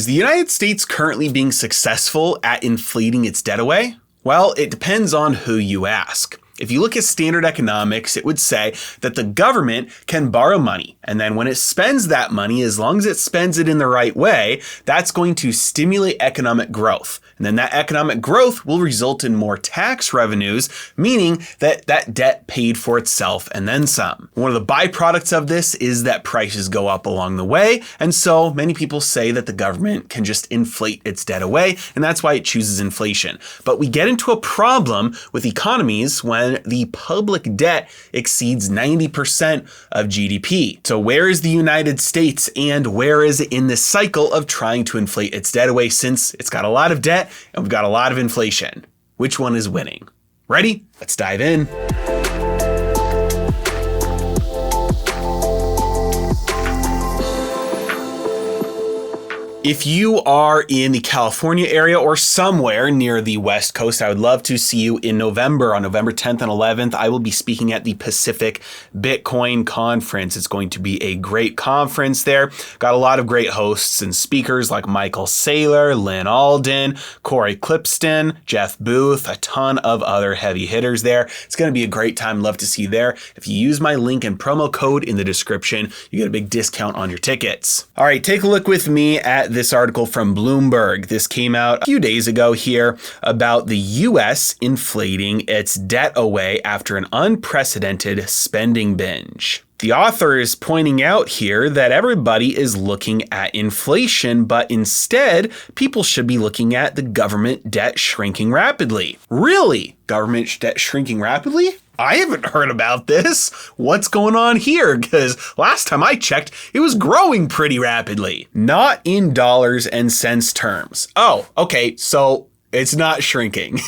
the United States currently being successful at inflating its debt away? Well, it depends on who you ask. If you look at standard economics, it would say that the government can borrow money, and then when it spends that money, as long as it spends it in the right way, that's going to stimulate economic growth. And then that economic growth will result in more tax revenues, meaning that that debt paid for itself and then some. One of the byproducts of this is that prices go up along the way, and so many people say that the government can just inflate its debt away, and that's why it chooses inflation. But we get into a problem with economies when the public debt exceeds 90% of GDP. So where is the United States, and where is it in this cycle of trying to inflate its debt away, since it's got a lot of debt and we've got a lot of inflation? Which one is winning? Ready? Let's dive in. If you are in the California area or somewhere near the West Coast, I would love to see you in November. On November 10th and 11th, I will be speaking at the Pacific Bitcoin Conference. It's going to be a great conference there. Got a lot of great hosts and speakers like Michael Saylor, Lynn Alden, Corey Clipston, Jeff Booth, a ton of other heavy hitters there. It's going to be a great time. Love to see you there. If you use my link and promo code in the description, you get a big discount on your tickets. All right, take a look with me at this article from Bloomberg. This came out a few days ago here about the US inflating its debt away after an unprecedented spending binge. The author is pointing out here that everybody is looking at inflation, but instead, people should be looking at the government debt shrinking rapidly. Really? Government debt shrinking rapidly? I haven't heard about this. What's going on here? Because last time I checked, it was growing pretty rapidly. Not in dollars and cents terms. Oh, okay, so it's not shrinking.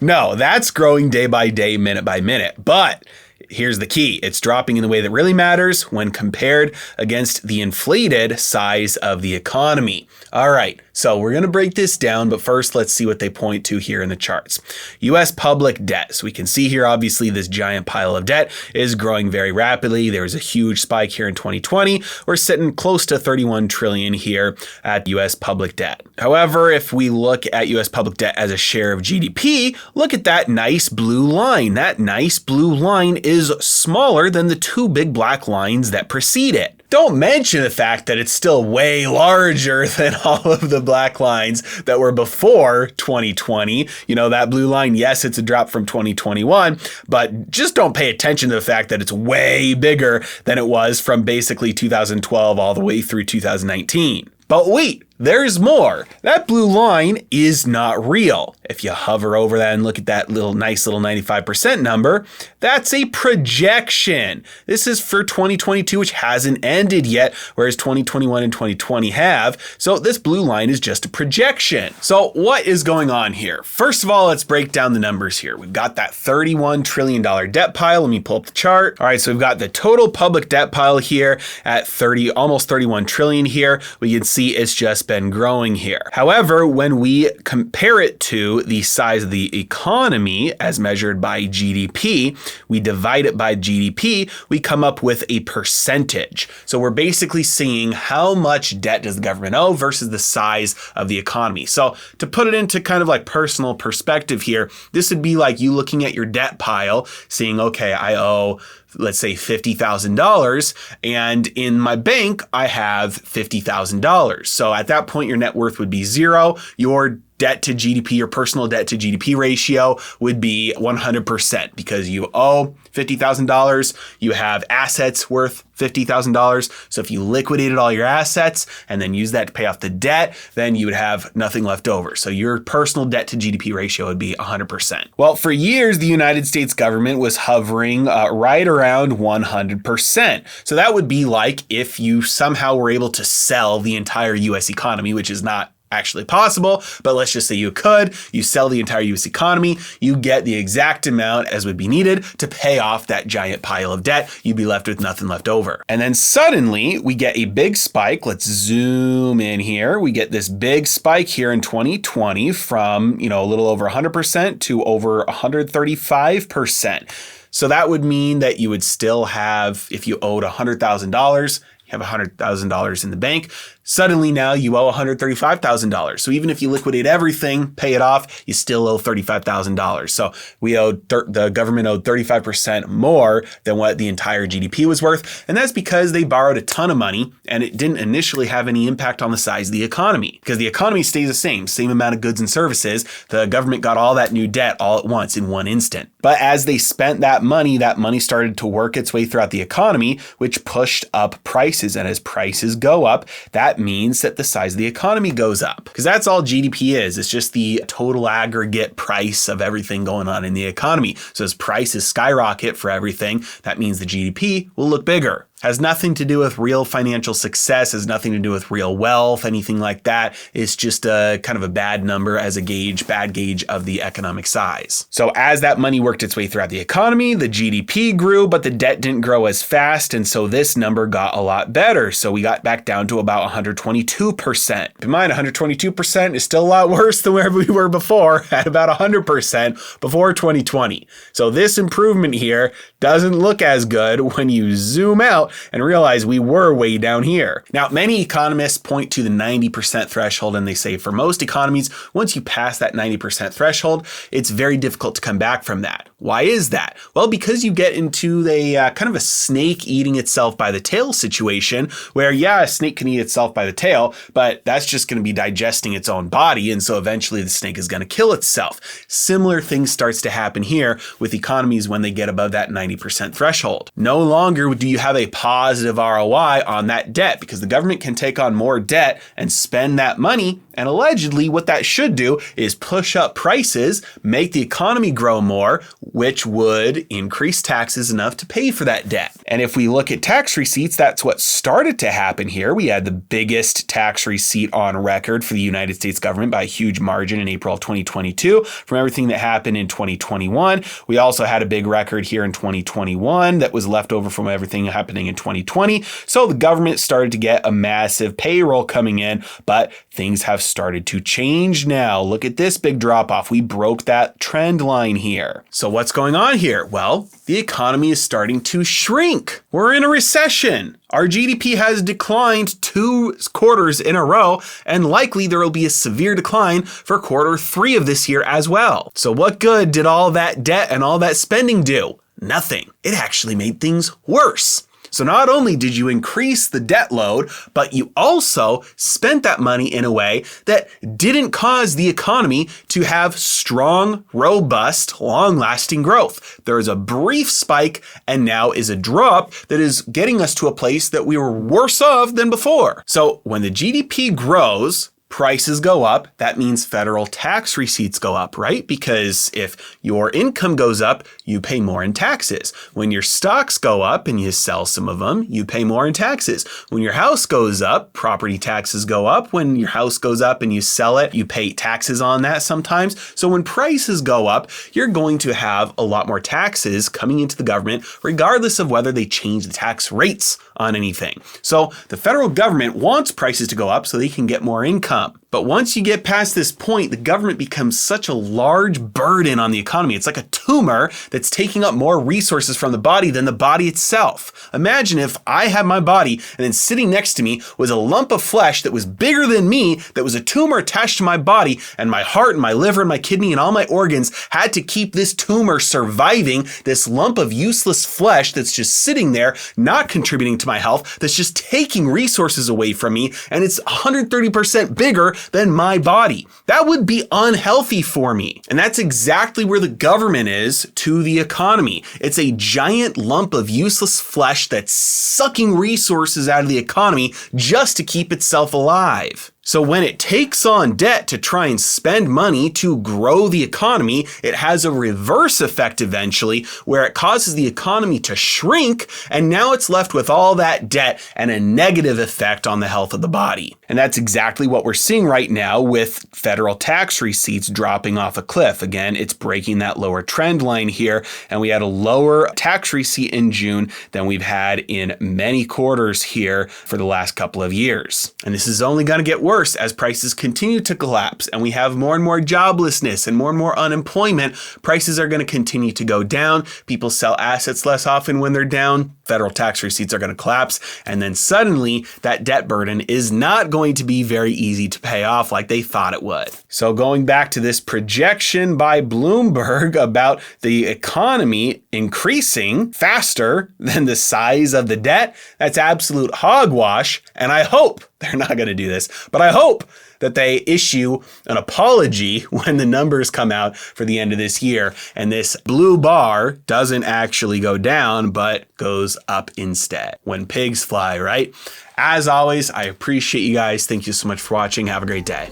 No, that's growing day by day, minute by minute. But here's the key. It's dropping in the way that really matters when compared against the inflated size of the economy. All right, so we're going to break this down, but first let's see what they point to here in the charts. US public debt. So we can see here, obviously, this giant pile of debt is growing very rapidly. There was a huge spike here in 2020. We're sitting close to 31 trillion here at US public debt. However, if we look at US public debt as a share of GDP, look at that nice blue line. That nice blue line is smaller than the two big black lines that precede it. Don't mention the fact that it's still way larger than all of the black lines that were before 2020. You know, that blue line, yes, it's a drop from 2021, but just don't pay attention to the fact that it's way bigger than it was from basically 2012 all the way through 2019. But wait, there's more. That blue line is not real. If you hover over that and look at that nice little 95% number, that's a projection. This is for 2022, which hasn't ended yet, whereas 2021 and 2020 have. So this blue line is just a projection. So what is going on here? First of all, let's break down the numbers here. We've got that $31 trillion debt pile. Let me pull up the chart. All right, so we've got the total public debt pile here at almost 31 trillion here. We can see it's just been growing here. However, when we compare it to the size of the economy as measured by GDP, we divide it by GDP, we come up with a percentage. So we're basically seeing how much debt does the government owe versus the size of the economy. So to put it into kind of like personal perspective here, this would be like you looking at your debt pile, seeing, okay, I owe, let's say $50,000, and in my bank, I have $50,000. So at that point, your net worth would be zero. Your debt to GDP, your personal debt to GDP ratio would be 100% because you owe $50,000. You have assets worth $50,000. So if you liquidated all your assets and then use that to pay off the debt, then you would have nothing left over. So your personal debt to GDP ratio would be 100%. Well, for years, the United States government was hovering right around 100%. So that would be like if you somehow were able to sell the entire US economy, which is not actually possible, but let's just say you could, you sell the entire US economy, you get the exact amount as would be needed to pay off that giant pile of debt, you'd be left with nothing left over. And then suddenly we get a big spike. Let's zoom in here. We get this big spike here in 2020 from, a little over 100% to over 135%. So that would mean that you would still have, if you owed $100,000, you have $100,000 in the bank, Suddenly now you owe $135,000. So even if you liquidate everything, pay it off, you still owe $35,000. So we owed, the government owed 35% more than what the entire GDP was worth. And that's because they borrowed a ton of money and it didn't initially have any impact on the size of the economy, because the economy stays the same amount of goods and services. The government got all that new debt all at once in one instant. But as they spent that money started to work its way throughout the economy, which pushed up prices. And as prices go up, that means that the size of the economy goes up, because that's all GDP is. It's just the total aggregate price of everything going on in the economy. So as prices skyrocket for everything, that means the GDP will look bigger. Has nothing to do with real financial success, has nothing to do with real wealth, anything like that. It's just a kind of a bad number as a bad gauge of the economic size. So as that money worked its way throughout the economy, the GDP grew, but the debt didn't grow as fast. And so this number got a lot better. So we got back down to about 122%. Keep in mind, 122% is still a lot worse than where we were before, at about 100% before 2020. So this improvement here doesn't look as good when you zoom out and realize we were way down here. Now, many economists point to the 90% threshold, and they say for most economies, once you pass that 90% threshold, it's very difficult to come back from that. Why is that? Well, because you get into a kind of a snake eating itself by the tail situation where, yeah, a snake can eat itself by the tail, but that's just going to be digesting its own body. And so eventually the snake is going to kill itself. Similar thing starts to happen here with economies when they get above that 90% threshold. No longer do you have a positive ROI on that debt, because the government can take on more debt and spend that money. And allegedly what that should do is push up prices, make the economy grow more, which would increase taxes enough to pay for that debt. And if we look at tax receipts, that's what started to happen here. We had the biggest tax receipt on record for the United States government by a huge margin in April of 2022 from everything that happened in 2021. We also had a big record here in 2021 that was left over from everything happening in 2020. So the government started to get a massive payroll coming in, but things have started to change now. Look at this big drop off. We broke that trend line here. So what's going on here? Well, the economy is starting to shrink. We're in a recession. Our GDP has declined 2 quarters in a row, and likely there will be a severe decline for quarter 3 of this year as well. So what good did all that debt and all that spending do? Nothing. It actually made things worse. So not only did you increase the debt load, but you also spent that money in a way that didn't cause the economy to have strong, robust, long-lasting growth. There is a brief spike and now is a drop that is getting us to a place that we were worse off than before. So when the GDP grows, prices go up, that means federal tax receipts go up, right? Because if your income goes up, you pay more in taxes. When your stocks go up and you sell some of them, you pay more in taxes. When your house goes up, property taxes go up. When your house goes up and you sell it, you pay taxes on that sometimes. So when prices go up, you're going to have a lot more taxes coming into the government, regardless of whether they change the tax rates on anything. So the federal government wants prices to go up so they can get more income. But once you get past this point, the government becomes such a large burden on the economy. It's like a tumor that's taking up more resources from the body than the body itself. Imagine if I had my body and then sitting next to me was a lump of flesh that was bigger than me, that was a tumor attached to my body, and my heart and my liver and my kidney and all my organs had to keep this tumor surviving, this lump of useless flesh that's just sitting there, not contributing to my health, that's just taking resources away from me, and it's 130% bigger than my body. That would be unhealthy for me. And that's exactly where the government is to the economy. It's a giant lump of useless flesh that's sucking resources out of the economy just to keep itself alive. So when it takes on debt to try and spend money to grow the economy, it has a reverse effect eventually where it causes the economy to shrink, and now it's left with all that debt and a negative effect on the health of the body. And that's exactly what we're seeing right now with federal tax receipts dropping off a cliff. Again, it's breaking that lower trend line here, and we had a lower tax receipt in June than we've had in many quarters here for the last couple of years. And this is only going to get worse worse as prices continue to collapse and we have more and more joblessness and more unemployment. Prices are going to continue to go down. People sell assets less often when they're down. Federal tax receipts are going to collapse. And then suddenly that debt burden is not going to be very easy to pay off like they thought it would. So going back to this projection by Bloomberg about the economy increasing faster than the size of the debt, that's absolute hogwash. And I hope they're not going to do this, but I hope that they issue an apology when the numbers come out for the end of this year and this blue bar doesn't actually go down, but goes up instead. When pigs fly, right? As always, I appreciate you guys. Thank you so much for watching. Have a great day.